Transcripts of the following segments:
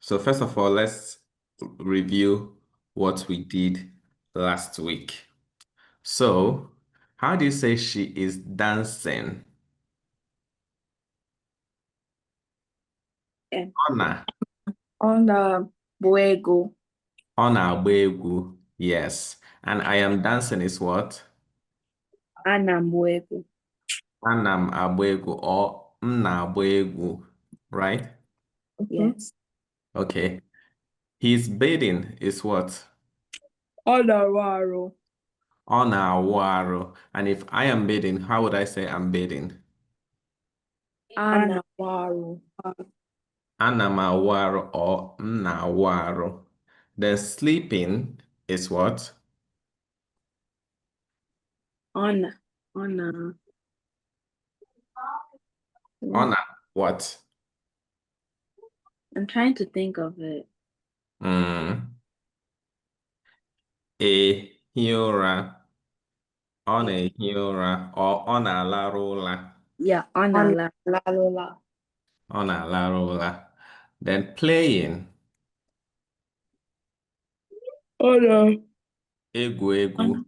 So first of all, let's review what we did last week. So, how do you say she is dancing? On the buego. On na-agba egwu. Yes. And I am dancing is what? Ana buego. Ana m agba egwu or m na-agba egwu, right? Yes. Okay. His bathing is what? Ọ Ọ na And if I am bathing, how would I say I'm bathing? Ana Ana m or m na Then sleeping is what? Ona. Ọ na what? I'm trying to think of it. Ehi ụra. Ọ na-ehi ụra or ọ na-alarụ ụra. Yeah, ona la lola. Ọ na-alarụ ụra. Then playing. Egwu egwu.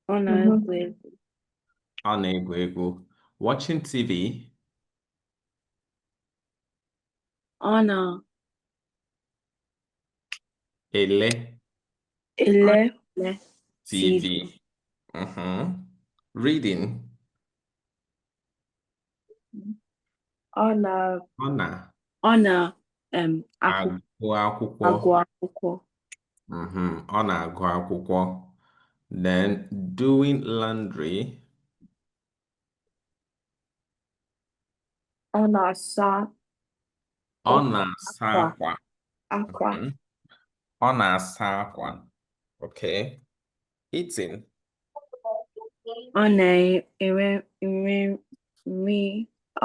Ọ na-egwu egwu. Ọ na-egwu egwu. Watching TV. Ọ na Ele TV. Reading. Ọ na agụ akwụkwọ. akwụkwọ. Ọ na-agụ akwụkwọ. Then doing laundry. Ọ na-asa akwa. Ákwà. Ọ na-asa akwa. Okay. Eating. Ọ na-eri nri. Ọ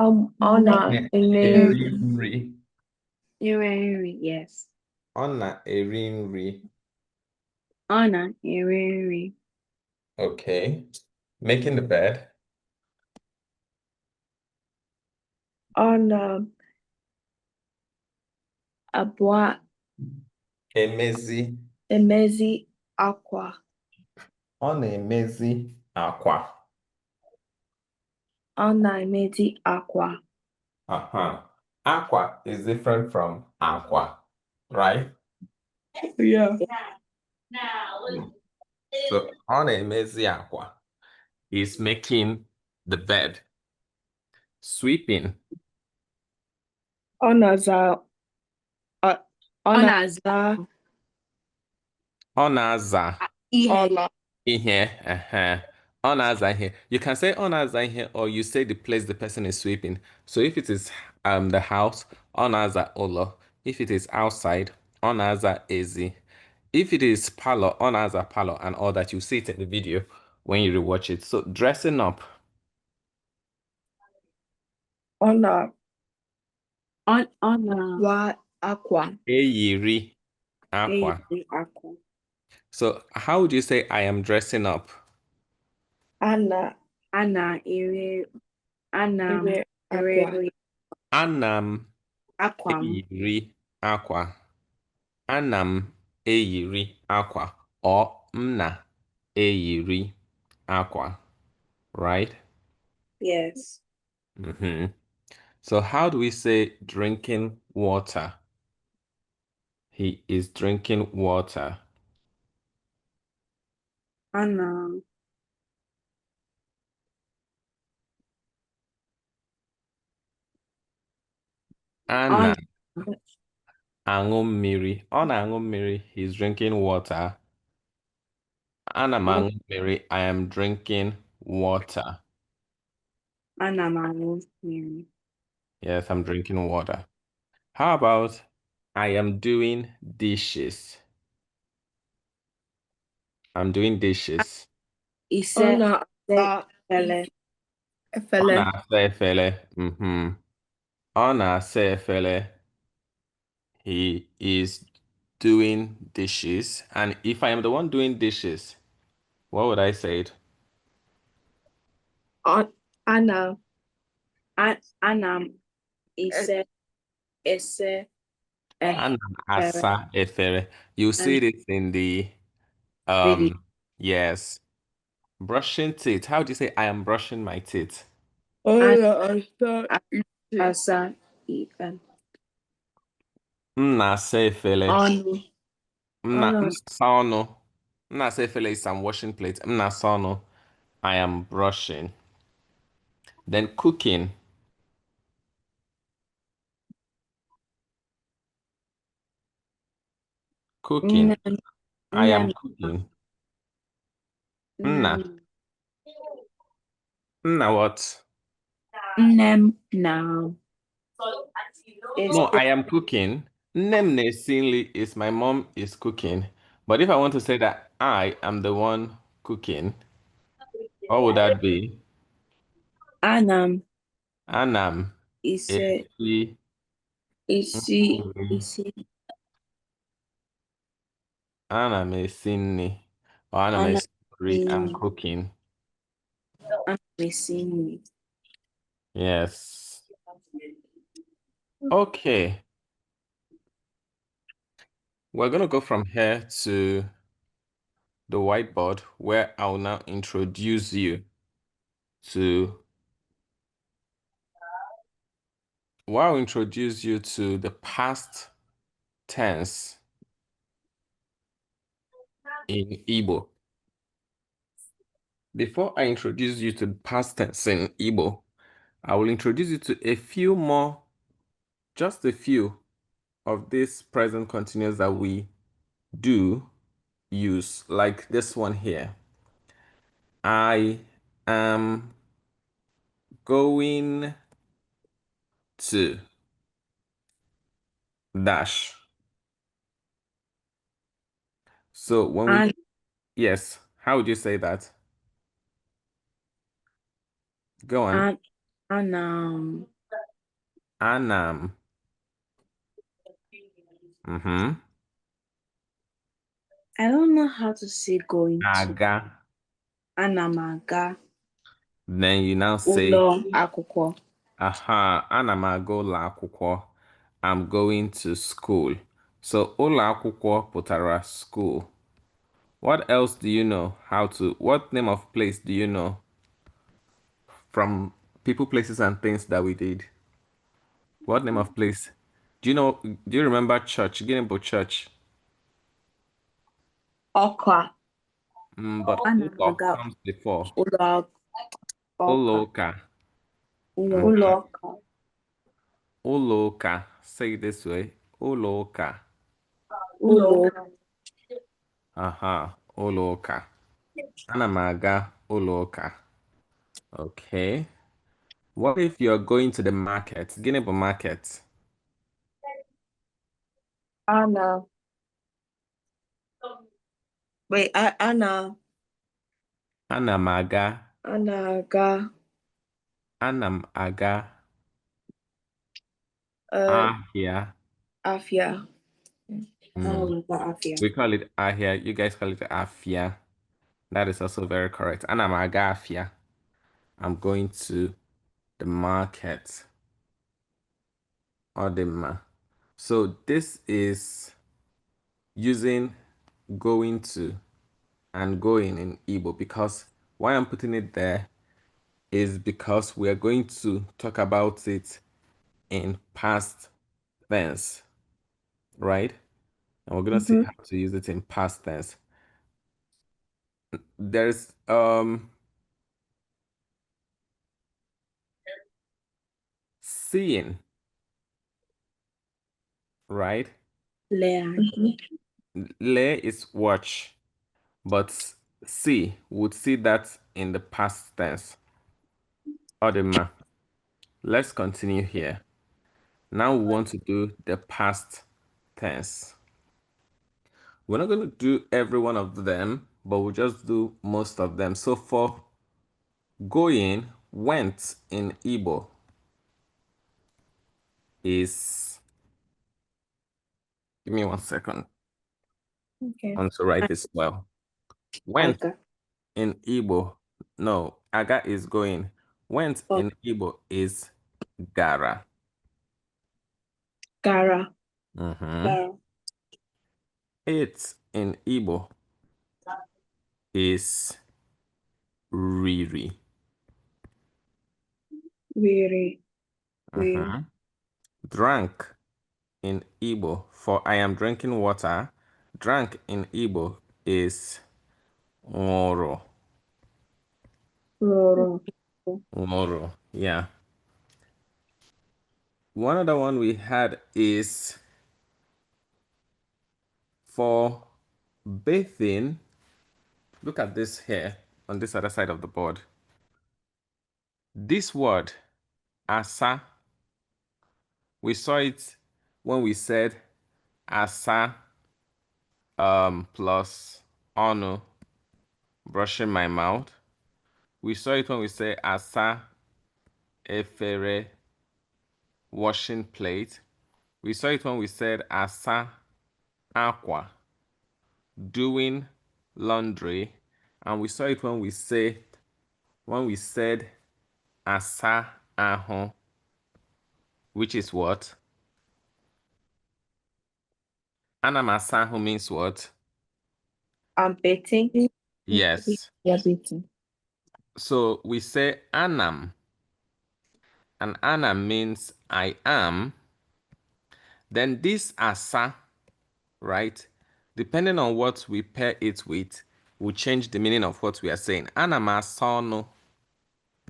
na-eri nri. Iri nri, yes. Ọ na-eri nri. Ọ na-eri nri. Okay. Making the bed. Ọ na-abụọ emezi ákwà. Ọ na-emezi àkwà. Ọ na-emezi ákwà. Àkwà is different from àkwà, right? Yeah. So ọ na-emezi àkwà is making the bed. Sweeping. Ọ na-aza ihe. Ọ na-aza ihe. You can say ọ na-aza ihe or you say the place the person is sweeping. So if it is the house, ọ na-aza ụlọ. If it is outside, ọ na-aza ezi. If it is parlor, ọ na-aza parlor and all that. You see it in the video when you rewatch it. So dressing up. Ọ na-wa ákwà. Yiiri ákwà. So how would you say I am dressing up? Ana m eyiri ákwà. Ana m eyiri ákwà or m na-eyiri ákwà. Right? Yes. So how do we say drinking water? He is drinking water. Ana aṅụ mmiri. Ọ na-aṅụ mmiri. He's drinking water. Ana m aṅụ mmiri. I am drinking water. Ana m aṅụ mmiri. Yes, I'm drinking water. How about I am doing dishes? I'm doing dishes. Ọ na-asa efere. Ọ na-asa efere. Ọ na-asa efere. He is doing dishes. And if I am the one doing dishes, what would I say it? Ana m ese Ana m efere, asa efere. You see and this in the Riri. yes. Brushing teeth. How do you say I am brushing my teeth? And asa ite. asa um, M na-asa efere. ọnụ M na-asa ọnụ. M na-asa efere is I'm washing plate. M na-asa ọnụ. I am brushing. Then cooking. Cooking. nne I nne am m cooking. nne Nna. m Nna what? nne m na No, esi I am cooking. Nnem na-esi nri is my mom is cooking. But if I want to say that I am the one cooking, what would that be? ana m Anam ise esi isi nri. isi Anam esi nri. Or anam ana esi nri. I'm m cooking. ana m esi nri. Yes. Okay. We're going to go from here to the whiteboard where I'll now introduce you to the past tense in Igbo. Before I introduce you to the past tense in Igbo, I will introduce you to a few more, just a few of these present continuous that we do use, like this one here. I am going to dash. So when we, yes, how would you say that? Go on. Ana m Anam. Mm-hmm. I don't know how to say going to. Aga. Ana m aga Then you now say, ụlọ akwụkwọ. aha, ana m aga ụlọ akwụkwọ. I'm going to school. So ụlọ akwụkwọ pụtara school. What else do you know how to, what name of place do you know from people, places, and things that we did? What name of place? Do you remember church? Gịnị church? Ọkwa. But Ana m ụlọ aga comes before. ụlọ Ụlọ ọka. ụka. Ụlọ ọka. Ụlọ ụka. Say it this way. Ụlọ ụka. Ụlọ ụka. Aha, ụlọ ụka. Ana m aga ụlọ ụka. Okay. What if you're going to the market? Gịnị bụ market? Ana. Wait, Ana. Ana m aga. Ana aga. Ana m aga Uh, ahịa. afia. Mm. Afia. We call it ahịa. You guys call it afia. That is also very correct. Ana m aga afịa. I'm going to the market. Ọdịmma. So this is using going to and going in Igbo, because why I'm putting it there is because we are going to talk about it in past tense, right? And we're going to see how to use it in past tense. There's seeing, right? Lere. Le is watch, but see would see that in the past tense. Odema. Let's continue here. Now we want to do the past tense. We're not going to do every one of them, but we'll just do most of them. So for going, went in Igbo is, give me 1 second. Okay. I want to write this well. Went Aga. in Igbo, no, aga is going. Went Oh. in Igbo is gara. Gara. Sara. It in Igbo is Riri. Riri. Riri. Drank in Igbo, for I am drinking water. Drank in Igbo is Ṅụrụ. Hụrụ. Ṅụrụ. Yeah. One other one we had is for bathing. Look at this here on this other side of the board. This word, asa, we saw it when we said asa plus ọnụ, brushing my mouth. We saw it when we say asa, efere, washing plate. We saw it when we said asa, ákwà, doing laundry. And we saw it when we said asa ahụ, which is what? Ana m asa ahụ means what? I'm bathing. Yes. Yeah, beating. So we say anam, and anam means I am. Then this asa, right? Depending on what we pair it with, will change the meaning of what we are saying. Anam asa ọnụ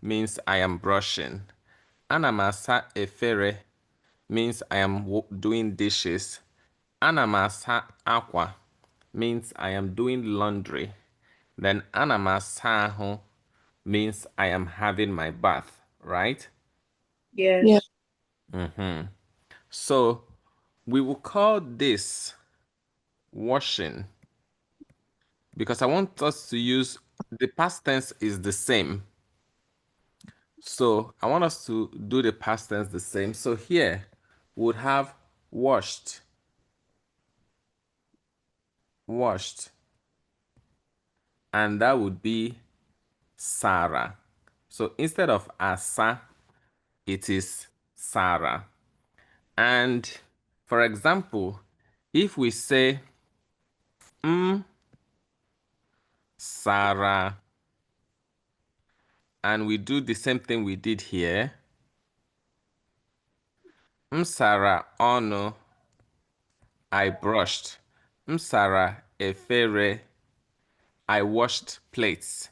means I am brushing. Anam asa efere means I am doing dishes. Anam asa ákwà means I am doing laundry. Then anam asa ahụ means I am having my bath, right? Yes. Yeah. So we will call this washing because I want us to use the past tense is the same. So I want us to do the past tense the same. So here we would have washed, washed, and that would be Sara. So instead of asa, it is Sara. And for example, if we say Sara, and we do the same thing we did here, Sara ọnụ, I brushed. Sara efere, I washed plates.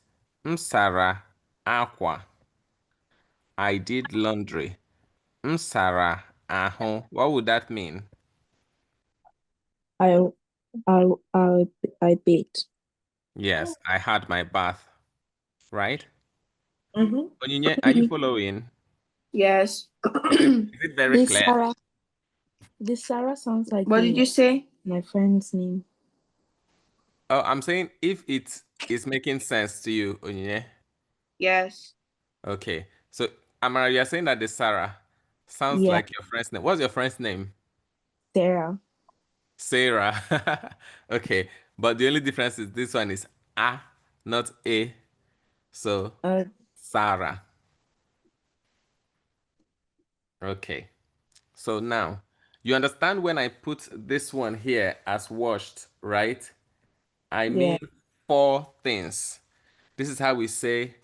Sara ákwà, I did laundry. Sara ahụ, what would that mean? I I I beat. Yes, I had my bath, right? Mm-hmm. Onyinye, are you following? Yes. Is it very This clear? Sarah. This Sarah sounds like What did you say? my friend's name. Oh, I'm saying if it is making sense to you, Onyinye. Yes. Okay. So, Amara, you're saying that the Sarah sounds Yeah, like your friend's name. What's your friend's name? Sarah. Sarah. Okay. But the only difference is this one is A, not A. So, Uh, Sarah. Okay. So now, you understand when I put this one here as washed, right? I yeah, mean 4 things. This is how we say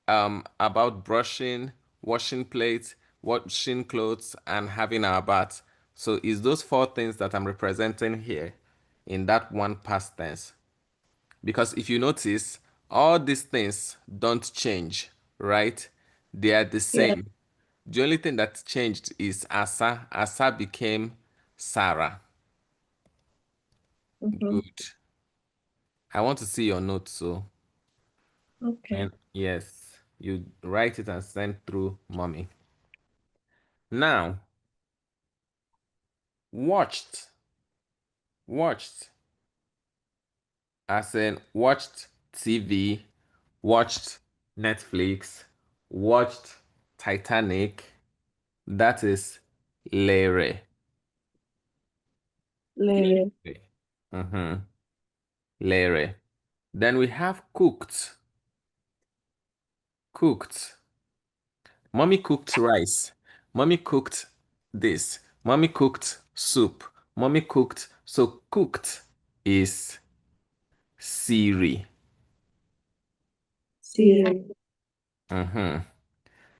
about brushing, washing plates, washing clothes, and having our bath. So it's those 4 things that I'm representing here in that one past tense. Because if you notice, all these things don't change, right? They are the yeah. same. The only thing that changed is Asa. Asa became Sara. Mm-hmm. Good. I want to see your notes, so Okay. and yes, you write it and send through mommy. Now, watched. Watched. As in watched TV, watched Netflix, watched Titanic. That is Lere. Lere. Mm-hmm. Lere. Then we have cooked. Cooked. Mommy cooked rice. Mommy cooked this. Mommy cooked soup. Mommy cooked. So cooked is Siri. Siri.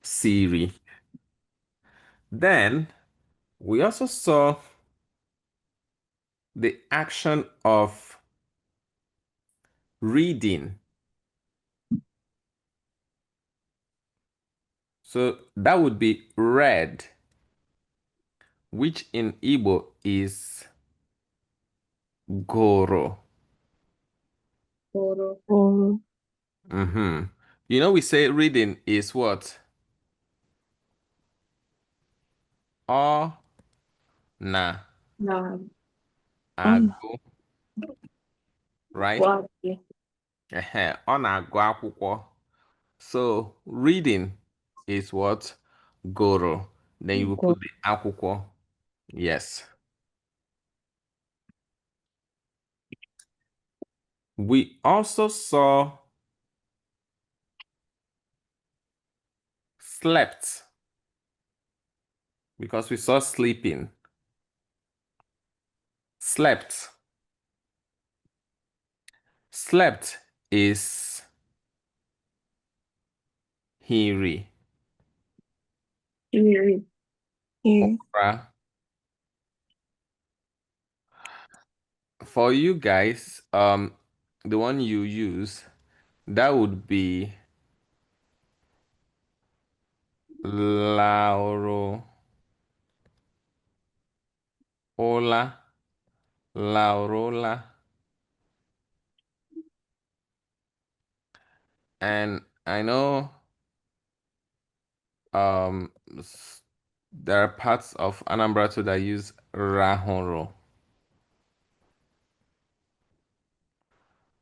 Siri. Then we also saw the action of reading. So that would be read, which in Igbo is Gụrụ. Hụrụ. You know, we say reading is what? Ọ na Na. agụ, right? Gwari. Ọ na-agụ akwụkwọ. So reading is what? Gụrụ. Then you will put the akwụkwọ. Yes. We also saw slept because we saw sleeping. Slept. Slept is Hiri. Riri. Here. For you guys, the one you use, that would be Lauro. Hola. Laurola. And I know there are parts of Anambra too that use Rahoro.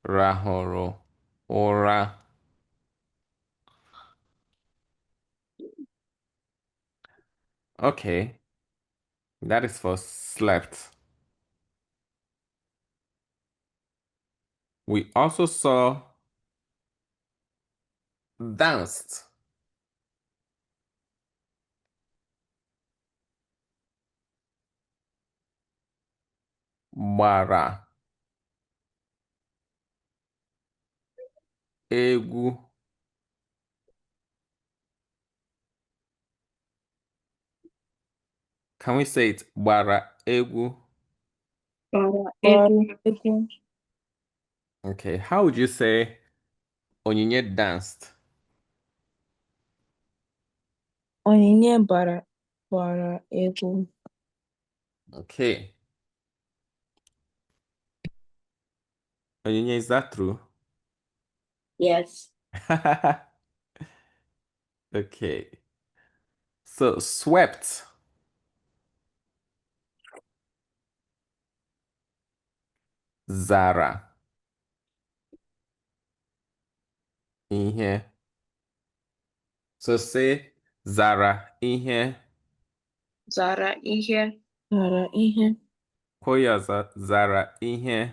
Rahoro. Ora. Okay. That is for slept. We also saw danced. Gbara. Egwu. Can we say it? Gbara egwu. Egwu. Okay, how would you say Onyinye danced? Onyinye gbara egwu. Okay. Onyinye, is that true? Yes. Okay. So swept. Zara. Ihe. So say Zara ihe. Zara ihe. Zara ihe. Koya Zara ihe.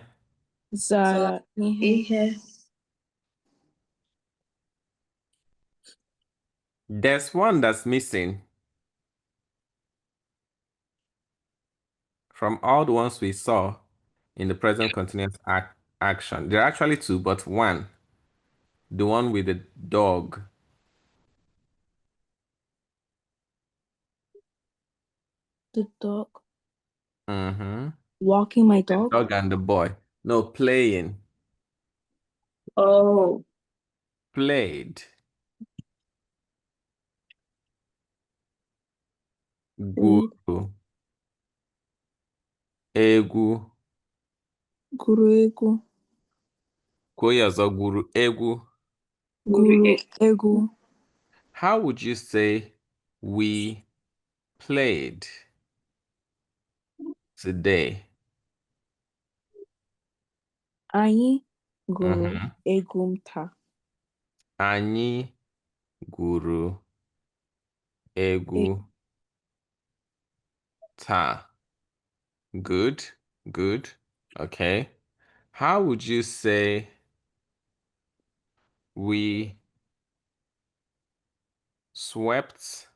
Zara ihe. Ihe. There's one that's missing from all the ones we saw in the present continuous action. There are actually two, but one. The one with the dog. The dog. Mm-hmm. Walking my dog. Dog and the boy. No, playing. Oh. Played. Gụrụ. Egwu. Gụrụ egwu. Kwuo ọzọ, gwuru egwu. Gụrụ egwu. How would you say we played today? Anyị gụrụ egwu taa. Anyị gwuru egwu taa. Good, good. Okay. How would you say we swept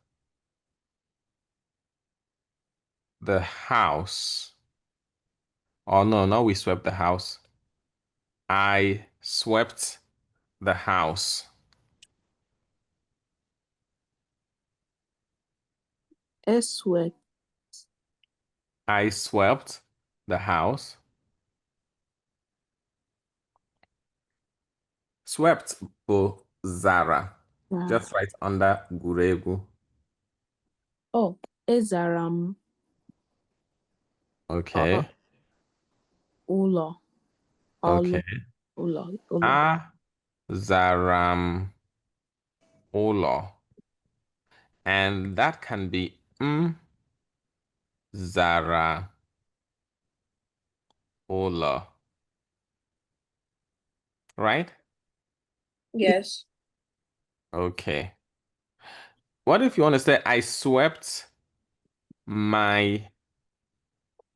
the house Oh, no, we swept the house. I swept the house. Eswet. I swept the house. Swept bụ Zara. Just right under Gụrụ egwu. Oh, Ezaram. Okay. Ụlọ. Okay. Ụlọ. Azaram ụlọ. And that can be Zara ụlọ. Right? Yes. Okay. What if you want to say, I swept my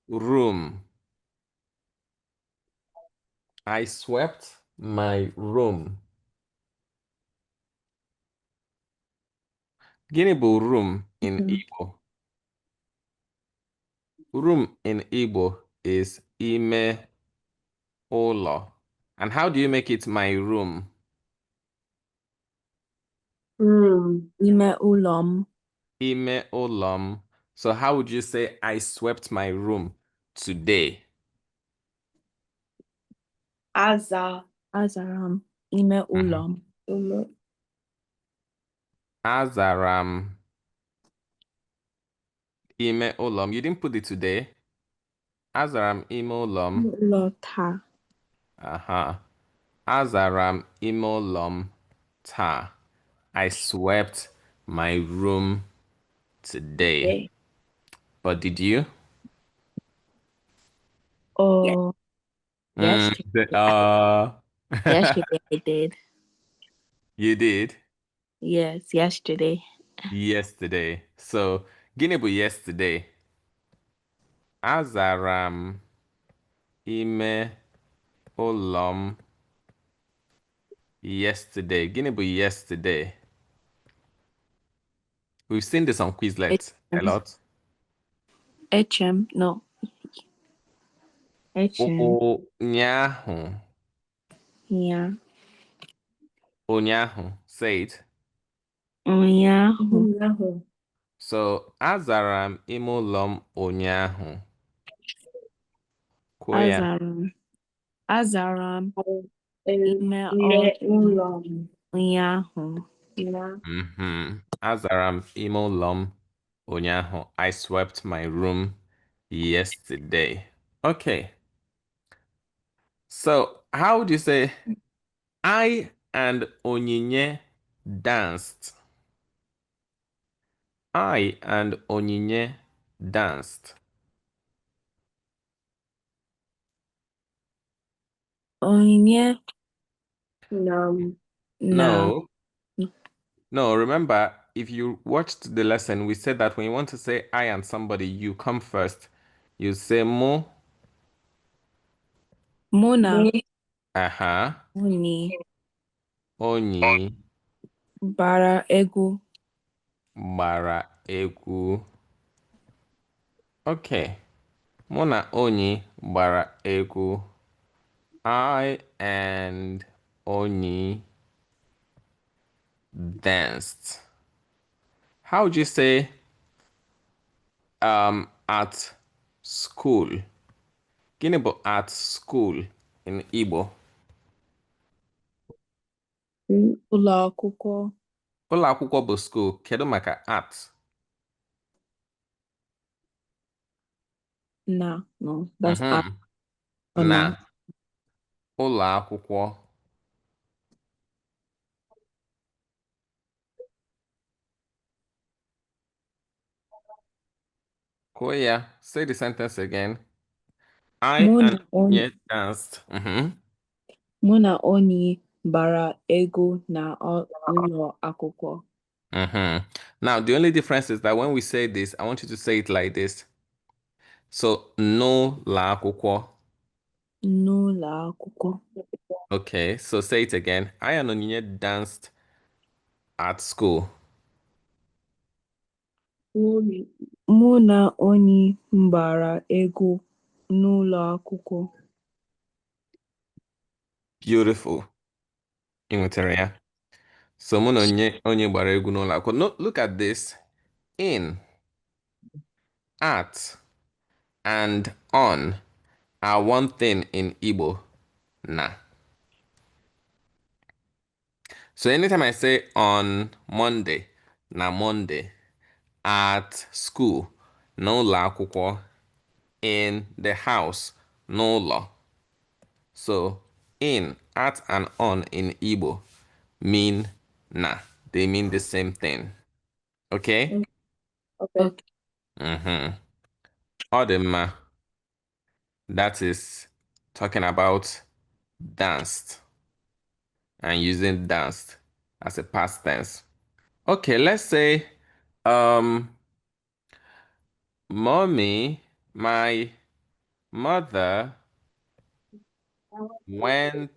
room? I swept my room. Gịnị bụ room in Igbo? Room in Igbo is ime ụlọ. And how do you make it my room? Ime ụlọ. Ime ụlọ. So how would you say I swept my room today? Azaram. Ime ụlọ. Azaram ime ụlọ. You didn't put it today. Azaram ime ụlọ. Ụlọ taa. Azaram ime ụlọ taa. I swept my room today. But did you? Oh, yesterday. Yesterday I did. You did? Yes, yesterday. Yesterday. So, gịnị bụ yesterday? Azaram ime ụlọ yesterday. Gịnị bụ yesterday? We've seen this on Quizlet a lot. Echem, no. Echem. Ụnyaahụ. Yeah. Ụnyaahụ. Say it. Ụnyaahụ. So, azara m ime ụlọ m ụnyaahụ. Kwuo ya. Azara m ime ụlọ m ụnyaahụ. Azara m ime ụlọ m ụnyaahụ. I swept my room yesterday. Okay. So, how would you say I and Onyinye danced? I and Onyinye danced. Onyinye. No. No, remember, if you watched the lesson, we said that when you want to say I and somebody, you come first. You say mo. Mona. Onyi. Bara egwu. Gbara egwu. Okay. Mona Onyi gbara egwu. I and Onyi danced. How would you say at school? Gịnị bụ at school in Igbo? Ụlọ akwụkwọ. Ụlọ akwụkwọ bụ school. Kedu maka at? No, that's at. Na ụlọ akwụkwọ. Koya, say the sentence again. I and Onye danced. Mụ na Onyi bara egwu na ụlọ akwụkwọ. Now, the only difference is that when we say this, I want you to say it like this. So, no la akwụkwọ. N'ụlọ akwụkwọ. Okay, so say it again. I and Onyinye danced at school. Mụ na Onyi bara egwu n'ụlọ akwụkwọ. Beautiful. Ị nwetara ya. So mụ na onye gbara egwu n'ụlọ akwụkwọ. No, look at this. In, at, and on are one thing in Igbo. Na. So anytime I say on Monday, na Monday, at school, n'ụlọ akwụkwọ, in the house, n'ụlọ. So in, at, and on in Igbo mean na. They mean the same thing. Okay? Okay. Mm-hmm. Odema. That is talking about danced and using danced as a past tense. Okay, let's say mommy, my mother went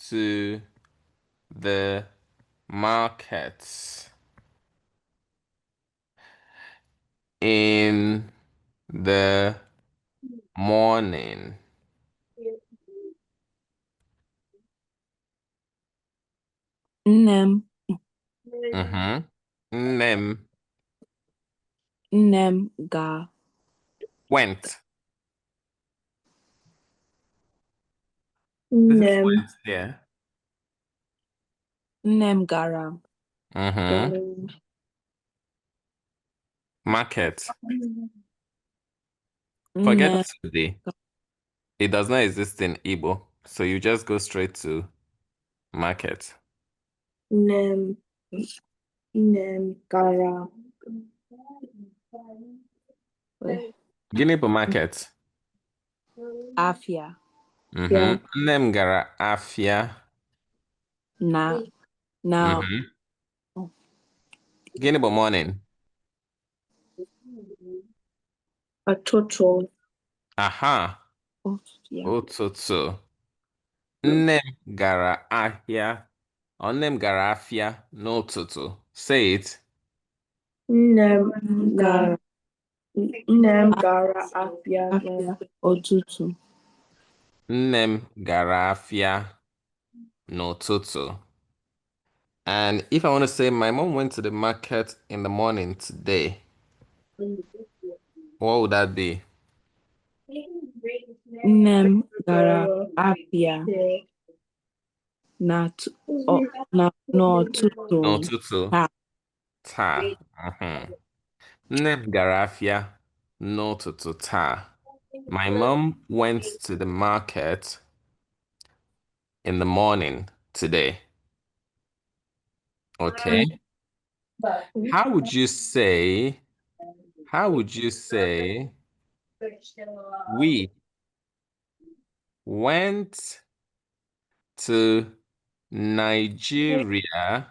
to the market in the morning. Nne m Mm-hmm. Nne m went. This is Nne m went here. nne m gara Mm-hmm. Market. Forget nne today. It does not exist in Igbo, so you just go straight to market. nne m gara Gịnị bụ market? afia Mm-hmm. Nne m gara afịa. na Mm-hmm. Gịnị bụ morning? ụtụtụ. Aha. ya Ụtụtụ. Nne m gara ahịa. Nne m gara afịa n'ụtụtụ. Say it. Nne m gara afịa ụtụtụ. Nne m gara afịa n'ụtụtụ. And if I want to say my mom went to the market in the morning today, what would that be? Nne m gara afịa n'ụtụtụ N'ụtụtụ taa. taa. Nne m gara afịa n'ụtụtụ taa. My mom went to the market in the morning today. Okay. How would you say we went to Nigeria?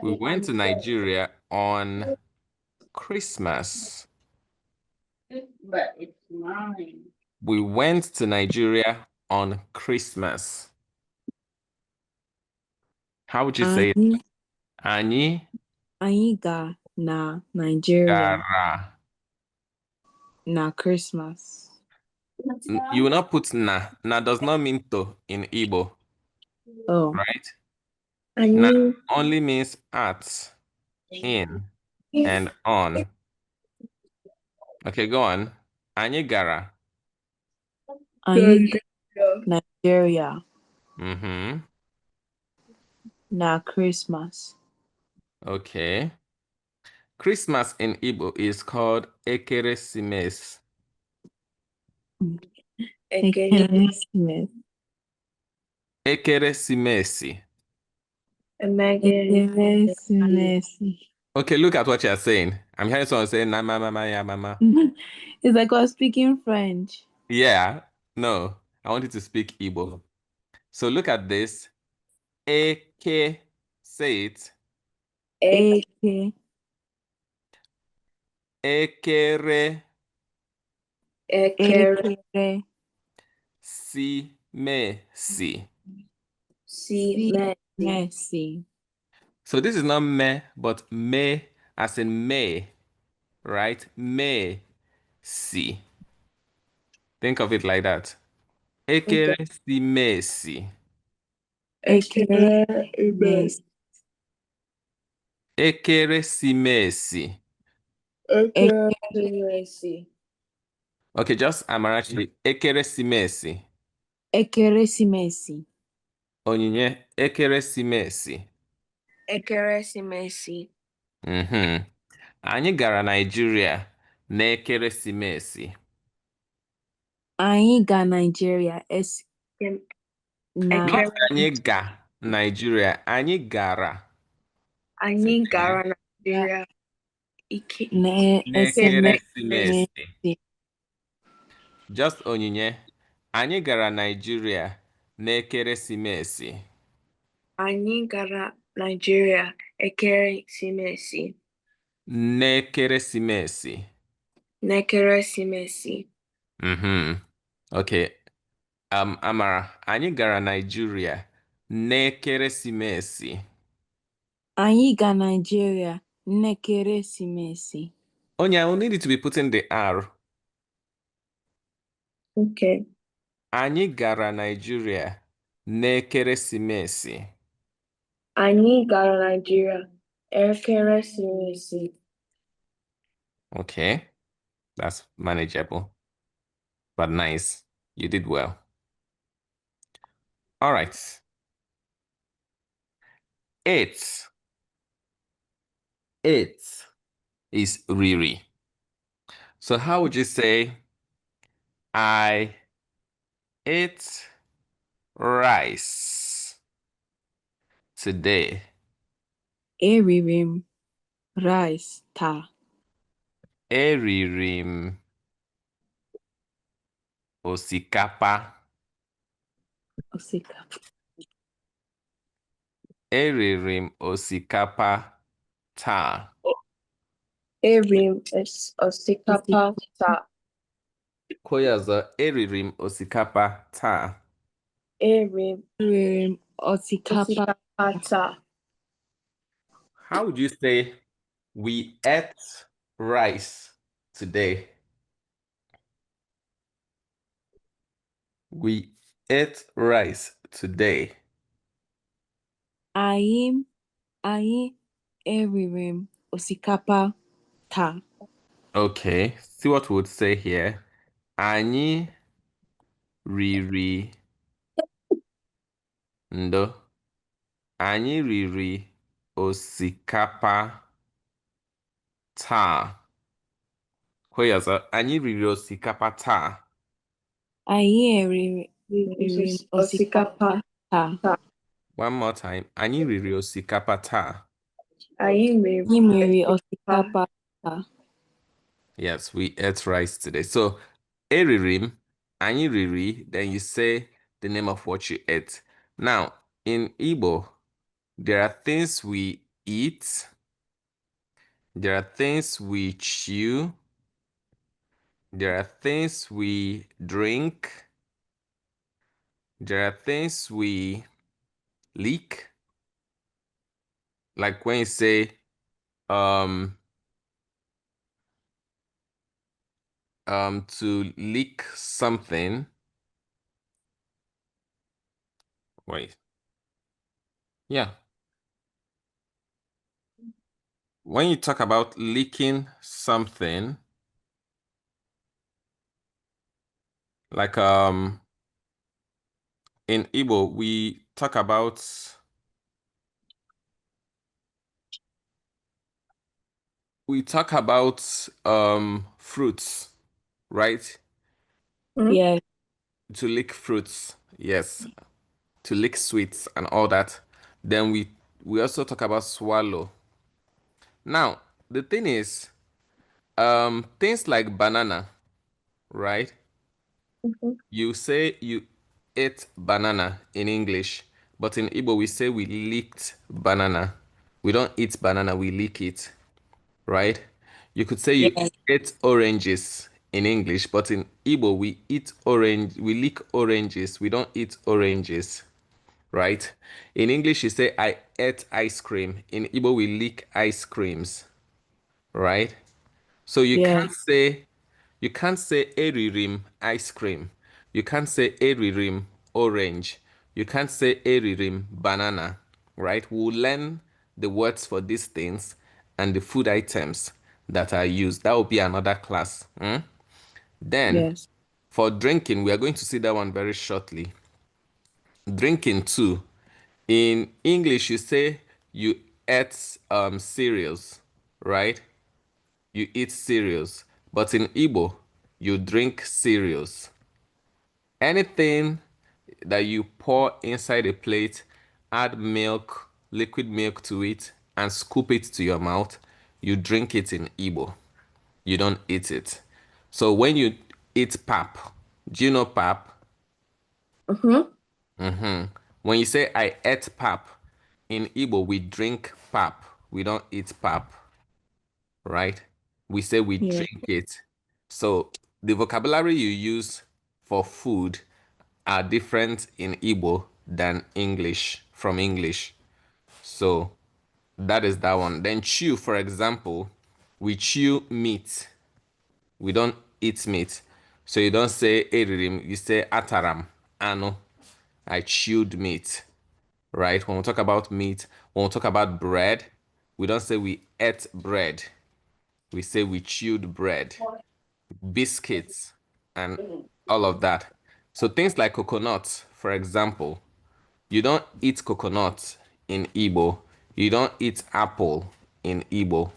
We went to Nigeria on Christmas. But it's mine. We went to Nigeria on Christmas. How would you say it? Anyị Anyị ga na Nigeria gara. na Christmas. You will not put na. Na does not mean to in Igbo, Oh, right? Na Anyị only means at, in, and on. Okay, go on. Anyị gara. anyị ga Nigeria Mm-hmm. na Christmas. Okay. Christmas in Igbo is called Ekeresimesi. Ekeresimesi. Ekeresimesi. Ekeresimesi. Okay, look at what you're saying. I'm hearing someone saying, na mama, ya mama. It's like I was speaking French. Yeah, no, I want you to speak Igbo. So look at this. Eke, say it. Eke. Ekere, Ekere. simesi. Messi. So this is not me, but me as in May. right? Si. Think of it like that. Ekeresimesi. Ekeresimesi. Ekeresimesi. Ekeresimesi. Okay, just Amarachi. Ekeresimesi. Ekeresimesi. Onyinye. Ekeresimesi. Ekeresimesi. Anyị gara Naịjirịa n'ekeresimesi. Anyị ga Nigeria na Not anyị ga Naịjirịa, anyị gara Anyị gara Nigeria n'ekeresimesi. Just onyinye. Anyị gara Naịjirịa n'ekeresimesi. Anyị gara Nigeria ekeresimesi. N'ekeresimesi. N'ekeresimesi. Okay. Amara, anyị gara Naịjirịa n'ekeresimesi. Anyị ga Nigeria n'ekeresimesi. Onya, I will need you to be putting the R. Okay. Anyị gara Naịjirịa n'ekeresimesi. Anyị gara Nigeria ekeresimesi. Okay, that's manageable, but nice. You did well. All right. 8. 8 is Riri. So how would you say, I ate rice today? Eriri m rice taa. Eriri m osikapa. Osikapa. Eriri m osikapa taa. Eriri m osikapa taa. Koyazo, eriri m osikapa taa. Eriri m osikapa taa. How would you say, we ate rice today? We ate rice today. Anyị eriri m osikapa taa. Okay, see what we would say here. Anyị riri ndo. Anyị riri osikapa taa. Koyazo, anyị riri osikapa taa. Anyị eriri m osikapa taa. One more time. Anyị riri osikapa taa. Anyị riri osikapa taa. Yes, we ate rice today. So, eririm, anyị riri, then you say the name of what you ate. Now, in Igbo, there are things we eat, there are things we chew, there are things we drink, there are things we lick. Like when you say, to lick something. Wait. Yeah. When you talk about licking something, like in Igbo, we talk about fruits, right? Yes. To lick fruits, yes. To lick sweets and all that. Then we also talk about swallow. Now, the thing is, things like banana, right? You say you ate banana in English, but in Igbo we say we licked banana. We don't eat banana, we lick it, right? You could say you Yes. ate oranges in English, but in Igbo we lick oranges, we don't eat oranges, right? In English you say I ate ice cream. In Igbo we lick ice creams, right? So you Yes. can't say eririm ice cream. You can't say eririm orange. You can't say eririm banana, right? We'll learn the words for these things and the food items that are used. That will be another class. Then Yes. for drinking, we are going to see that one very shortly. Drinking too. In English, you say you ate cereals, right? You eat cereals. But in Igbo, you drink cereals. Anything that you pour inside a plate, add milk, liquid milk to it, and scoop it to your mouth, you drink it in Igbo. You don't eat it. So when you eat pap, do you know pap? When you say I ate pap, in Igbo we drink pap. We don't eat pap, right? We say we Yes. drink it. So the vocabulary you use for food are different in Igbo than English from English. So that is that one. Then chew, for example, we chew meat. We don't eat meat. So you don't say eririm, you say ataram, ano. I chewed meat, right? When we talk about meat, when we talk about bread, we don't say we ate bread. We say we chewed bread, biscuits, and all of that. So things like coconut, for example, you don't eat coconut in Igbo. You don't eat apple in Igbo.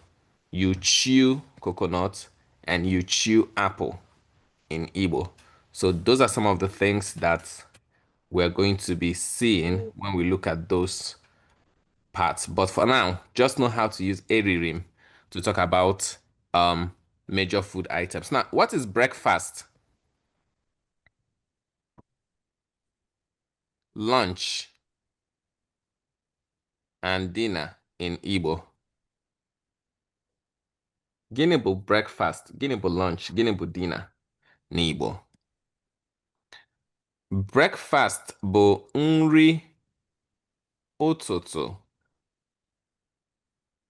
You chew coconut and you chew apple in Igbo. So those are some of the things that we're going to be seeing when we look at those parts. But for now, just know how to use eririm to talk about major food items. Now, what is breakfast? Lunch and dinner in Igbo. Gịnị bụ breakfast? Gịnị bụ lunch? Gịnị bụ dinner n'Igbo? Breakfast bụ nri ụtụtụ.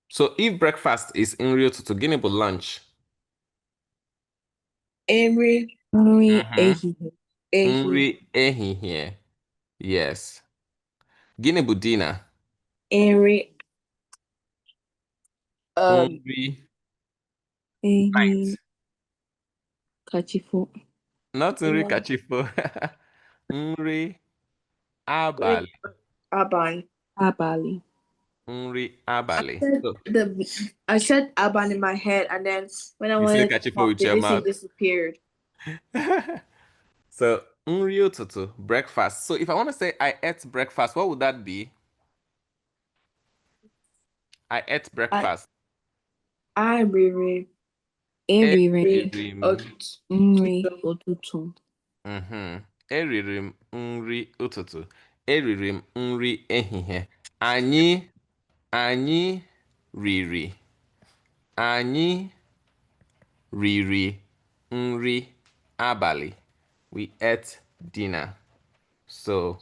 So if breakfast is nri ụtụtụ, gịnị bụ lunch? Nri Ehihie. Nri ehihie. Yes. Gịnị bụ dinner? Nri Nri night. Kachifo. Not nri kachifo. Nri abalị. Aban. Abali. Nri abalị. I said Aban in my head, and then when I You say wanted to kachifo talk, with the your missing mouth. disappeared. So, nri ụtụtụ, breakfast. So, if I want to say I ate breakfast, what would that be? I ate breakfast. I Riri. Eriri Eriri m. nri ụtụtụ. Eriri m nri ụtụtụ. Eriri m nri ehihie. Anyị riri. Anyị riri nri abalị. We ate dinner. So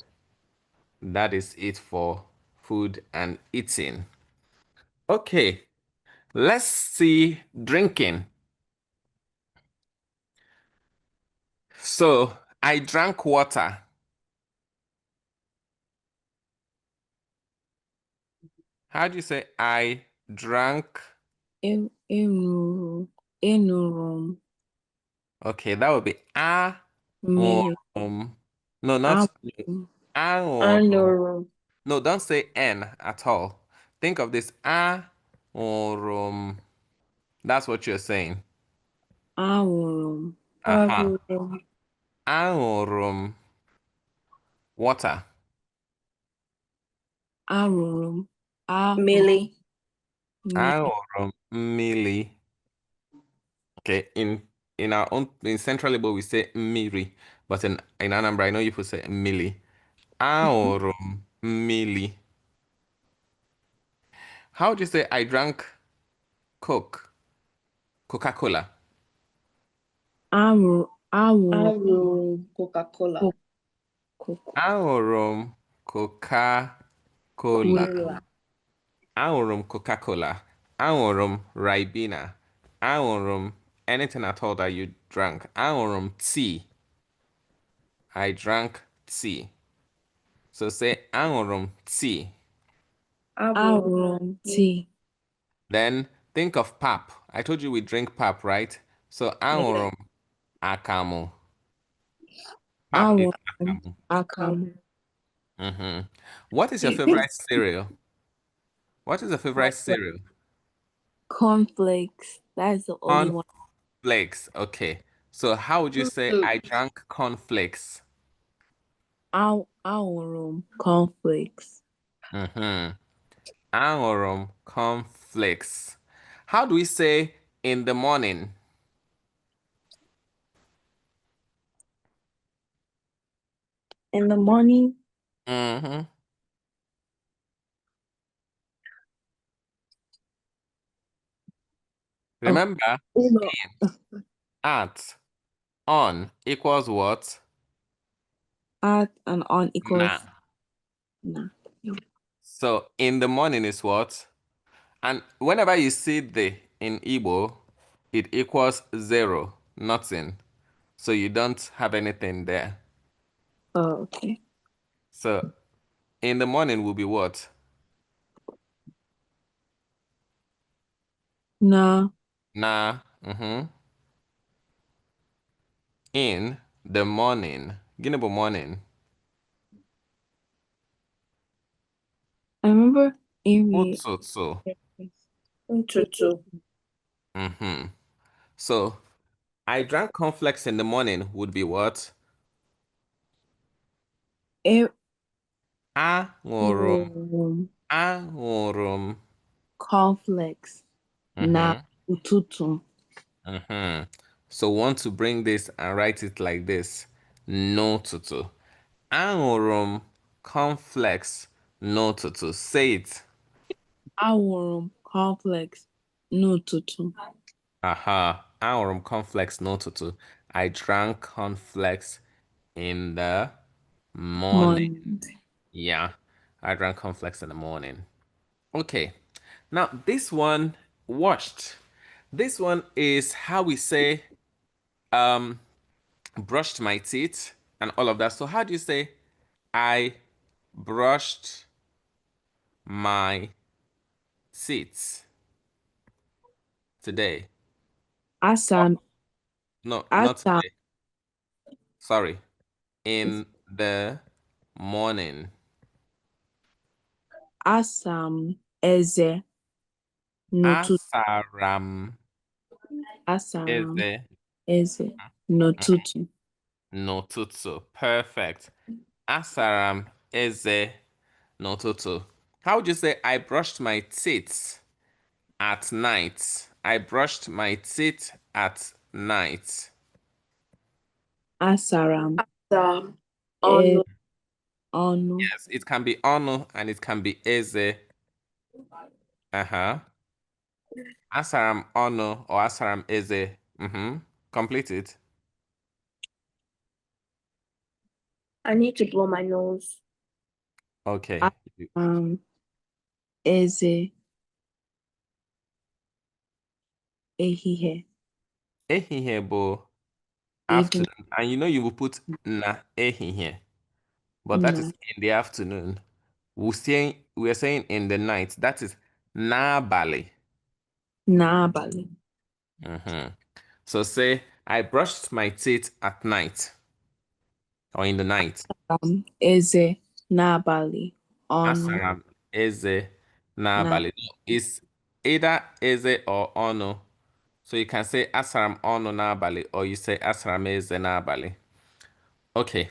that is it for food and eating. Okay, let's see drinking. So I drank water. How do you say I drank? Enụrụ m Okay, that would be mmiri. no, not Anuru. no, don't say N at all. Think of this That's what you're saying. Aṅụrụ m. Aha. Water. Aṅụrụ m. Millie. Mmili. Okay, in our own in Central Igbo we say mmiri, but in Anambra I know you people say mmili. Mmili. How would you say I drank Coca-Cola? Aru Coca-Cola. Coca-Cola. Cola. Coca-Cola. Ribena. Ṅụrụ, anything at all that you drank. Ṅụrụ tea. I drank tea. So say ṅụrụ tea. Ahụrụ tea. Then think of pap. I told you we drink pap, right? So ṅụrụ akamu. Pap is Ahụrụ akamu. akamu. What is your favorite cereal? What is your favorite cereal? Cornflakes. That's the only one. Cornflakes. Okay. So how would you say I drank cornflakes? Ahụrụ cornflakes. Ṅụrụ cornflakes. How do we say in the morning? In the morning. Remember, Hụrụ. at, on equals what? At and on equals Na. na. So in the morning is what? And whenever you see the in Igbo, it equals 0, nothing. So you don't have anything there. Oh, okay. So in the morning will be what? Na. Na. In the morning. Gịnị bụ morning? I remember Iri. Ụtụtụ. Ụtụtụ. So I drank cornflakes in the morning would be what? Aṅụrụ m Cornflakes. Na ụtụtụ. So want to bring this and write it like this. N'ụtụtụ. Aṅụrụ m cornflakes n'ụtụtụ. Say it. Ahụrụ cornflakes n'ụtụtụ. Aṅụrụ m cornflakes n'ụtụtụ. I drank cornflakes in the morning. Yeah, I drank cornflakes in the morning. Okay, now this one, washed. This one is how we say brushed my teeth and all of that. So how do you say I brushed my teeth today? Asa. No, not Asa. today. Sorry. In the morning. Asa m eze n'ụtụtụ. Asara m eze n'ụtụtụ. N'ụtụtụ. Perfect. Asara m eze n'ụtụtụ. How would you say I brushed my teeth at night? I brushed my teeth at night. Asara m ọnụ. Yes, it can be ọnụ and it can be eze. Asara m ọnụ or asara m eze. Complete it. I need to blow my nose. Okay. Eze ehihie. Ehihie bụ afternoon. And you know you will put na ehihie. But that is in the afternoon. We're saying in the night. That is n'abalị. N'abalị. So say, I brushed my teeth at night. Or in the night. Eze n'abalị. Ọnụ. Asara m eze n'abalị. It's either eze or ọnụ. So you can say asara m ọnụ n'abalị or you say asara m eze n'abalị. Okay.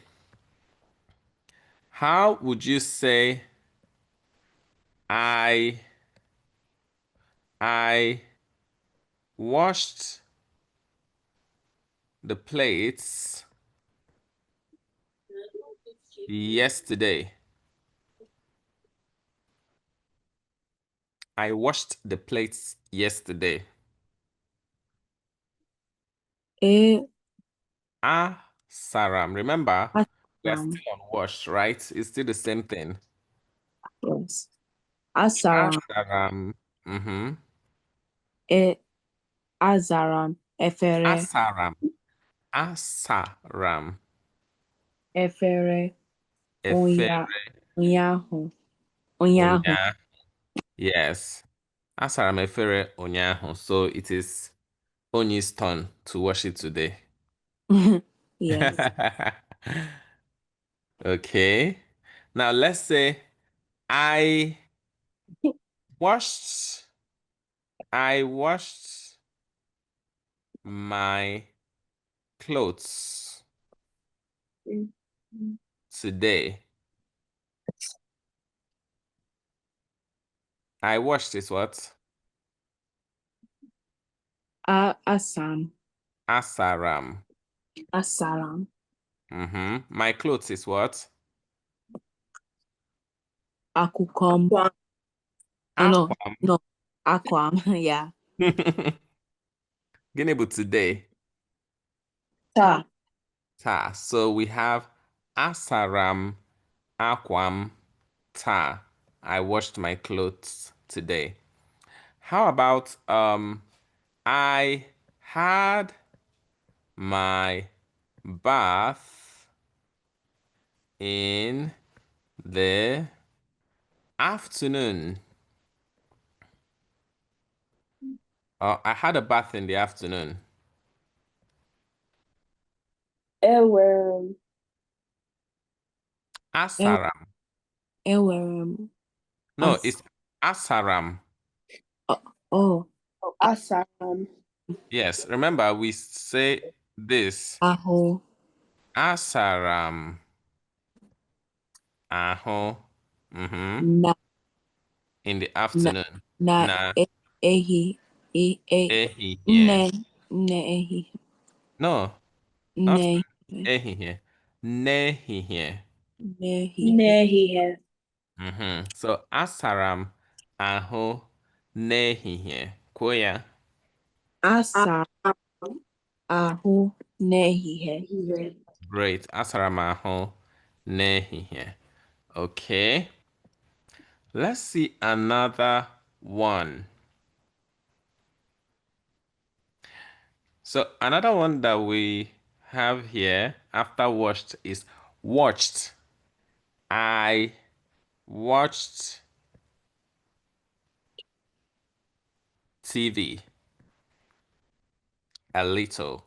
How would you say I washed the plates yesterday? I washed the plates yesterday. Saram. Remember, we are still on wash, right? It's still the same thing. Yes. Asaram. Saram. Azaram. Efere. Asaram. Asaram. Efere. Efere. Ụnyaahụ. Ụnyaahụ. Ụnyaahụ. Yes. Asaram efere ụnyaahụ. So it is Onyi's turn to wash it today. Yes. Okay. Now let's say I washed my clothes today. I washed is what? Asam. Asaram. Asaram. My clothes is what? Akukom. No, Akwam. no. Aquam. Yeah. Gịnị bụ today? Ta. Ta. So we have asaram akwam ta. I washed my clothes today. How about I had my bath in the afternoon. I had a bath in the afternoon. Asaram. Ewerem. No, it's asaram. Oh. Asaram. Yes, remember we say this. Aho. Asaram. Aho. Na. In the afternoon. Na. Na. Ehi. Ehihie. Ehi. No, not ehihie. Nehihie. Nehihie. So asaram ahụ n'ehihie. Kwuo ya. Asa ahụ n'ehihie. Great. Asaram ahụ n'ehihie. Okay. Let's see another one. So another one that we have here after watched is watched. I watched TV a little.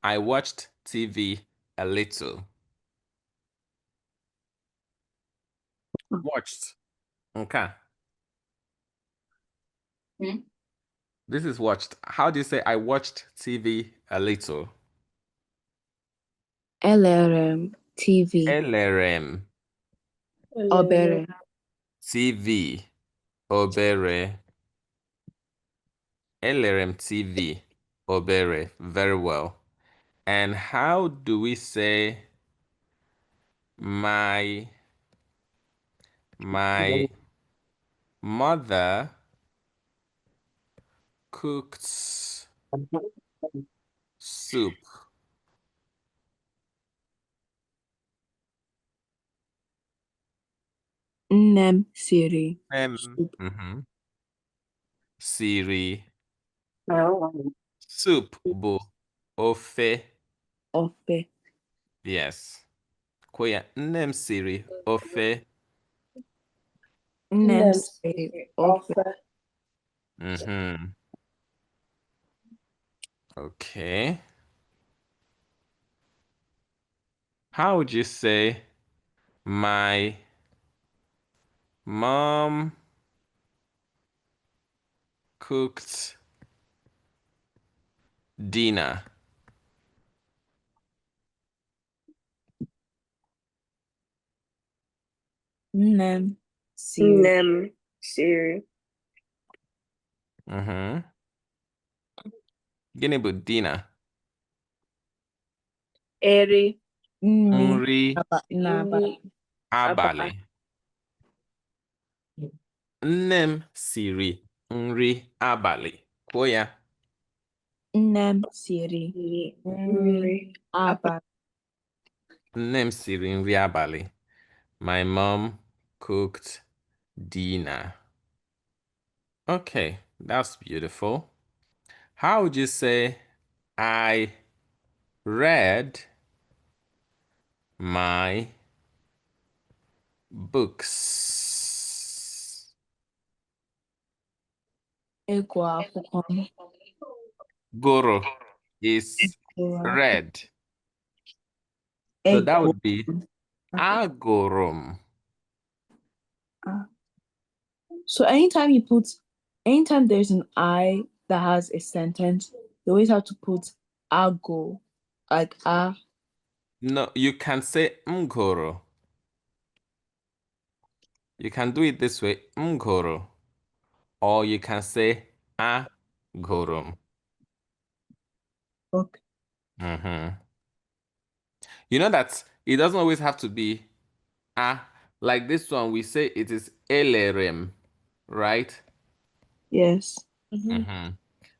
I watched TV a little. Watched. Okay. This is watched. How do you say I watched TV a little? Elerem TV. Elerem. Obere. TV. Obere. Elerem TV. Obere. Very well. And how do we say my mother cooked soup? Nnem Siri. Siri. Soup bụ ofe. Ofe. Yes. Kwuo nne m siri ofe. Nnem Siri ofe. Okay. How would you say my mom cooked dinner? Nnem Siri. Siri. Gịnị bụ dinner? Eri. Nri N'abalị. abalị. Nne m siri nri abalị. Kwuo ya. Nnem Siri nri abalị. Nne m siri nri abalị. My mom cooked dinner. Okay, That's beautiful. How would you say I read my books? Egwu akwụkwọ m. Gụrụ is Gụrụ read. So that egwu would be agụrụ. So anytime there's an I that has a sentence, you always have to put ago, like a. No, you can say Gụrụ. You can do it this way, Gụrụ. Or you can say agụrụ. Okay. You know that it doesn't always have to be like this one, we say it is elerem, right? Yes.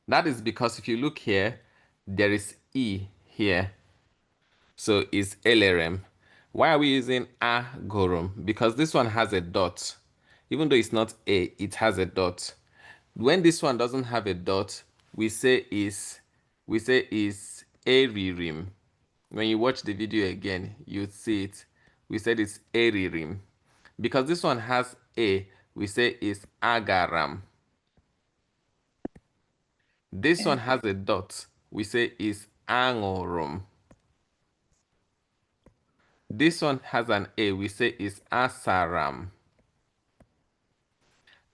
That is because if you look here, there is E here. So it's elerem. Why are we using agụrụ? Because this one has a dot. Even though it's not A, it has a dot. When this one doesn't have a dot, we say is eririm. When you watch the video again, you'd see it. We said it's eririm. Because this one has A, we say is agaram. This one has a dot, we say is Ṅụrụ. This one has an A, we say is asaram.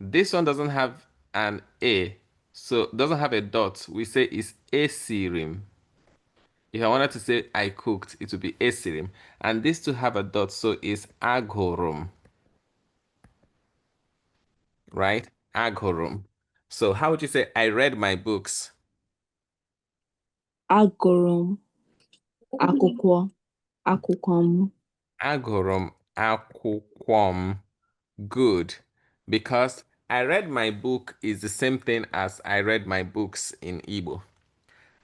This one doesn't have an A, so doesn't have a dot, we say is esirim. If I wanted to say I cooked, it would be esirim. And these two have a dot, so it's agụrụ. Right? Agụrụ. So how would you say I read my books? Agụrụ akwụkwọ m. Agụrụ akwụkwọ. Good. Because I read my book is the same thing as I read my books in Igbo.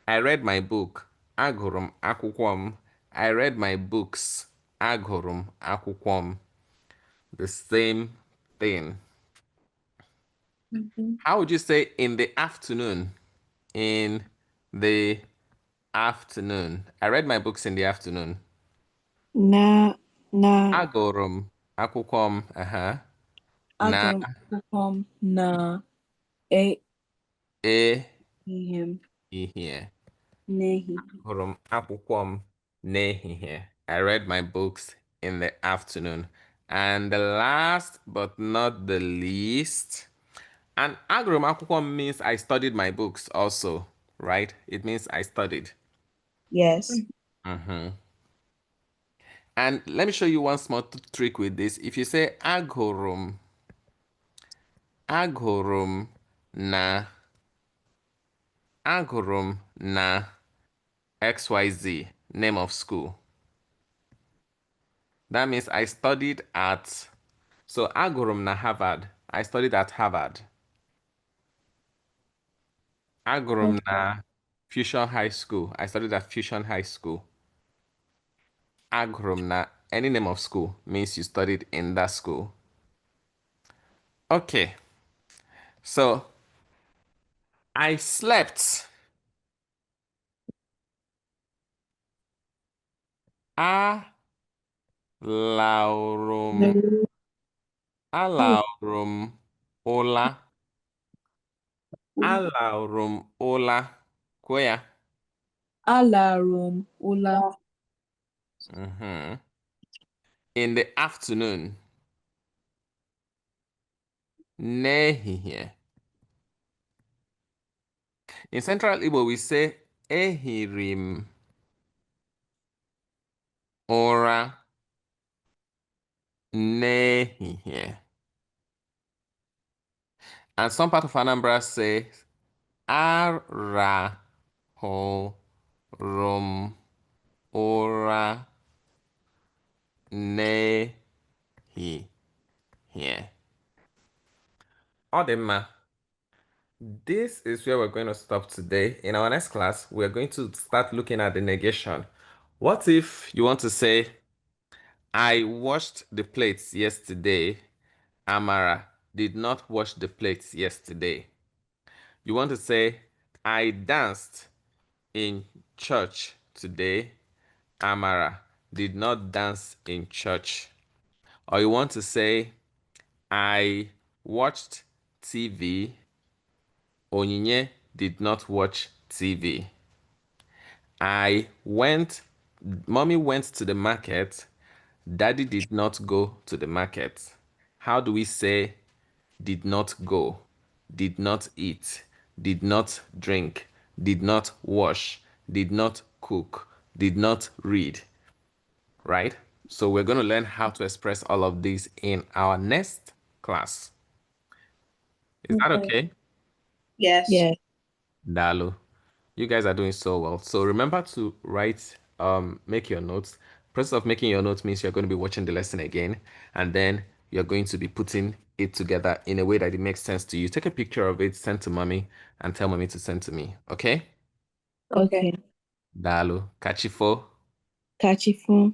I read my book. Agụrụ akwụkwọ. I read my books. Agụrụ akwụkwọ. The same thing. How would you say in the afternoon? In the afternoon. I read my books in the afternoon. Na Agụrụ akwụkwọ. Na agụrụ akwụkwọ m na ehihie ehihie. n'ehihie. Agụrụ akwụkwọ n'ehihie. I read my books in the afternoon. And the last but not the least, and agụrụ akwụkwọ means I studied my books also, right? It means I studied. Yes. And let me show you one small trick with this. If you say agụrụ na XYZ, name of school. That means I studied at, so agụrụ na Harvard. I studied at Harvard. Agụrụ na Fusion High School. I studied at Fusion High School. Agụrụ na any name of school means you studied in that school. Okay. So I slept. Alaụrụ m ụla. Alaụrụ m ụla. Kwuo ya. Alarụ m ụla. In the afternoon. N'ehihie. In Central Igbo, we say ehiri m ụra n'ehihie. And some part of Anambra say arahụrụ m ụra n'ehihie. Ọ dị mma. This is where we're going to stop today. In our next class, we're going to start looking at the negation. What if you want to say, I washed the plates yesterday. Amara did not wash the plates yesterday. You want to say, I danced in church today. Amara did not dance in church. Or you want to say, I watched TV. Onyinye did not watch TV. Mommy went to the market. Daddy did not go to the market. How do we say did not go, did not eat, did not drink, did not wash, did not cook, did not read? Right? So we're going to learn how to express all of these in our next class. Is that okay? Yes. Yeah. Dalu. You guys are doing so well. So remember to write, make your notes. Process of making your notes means you're going to be watching the lesson again, and then you're going to be putting it together in a way that it makes sense to you. Take a picture of it, send to mommy, and tell mommy to send to me. Okay? Okay. Dalu. Kachifo. Kachifo.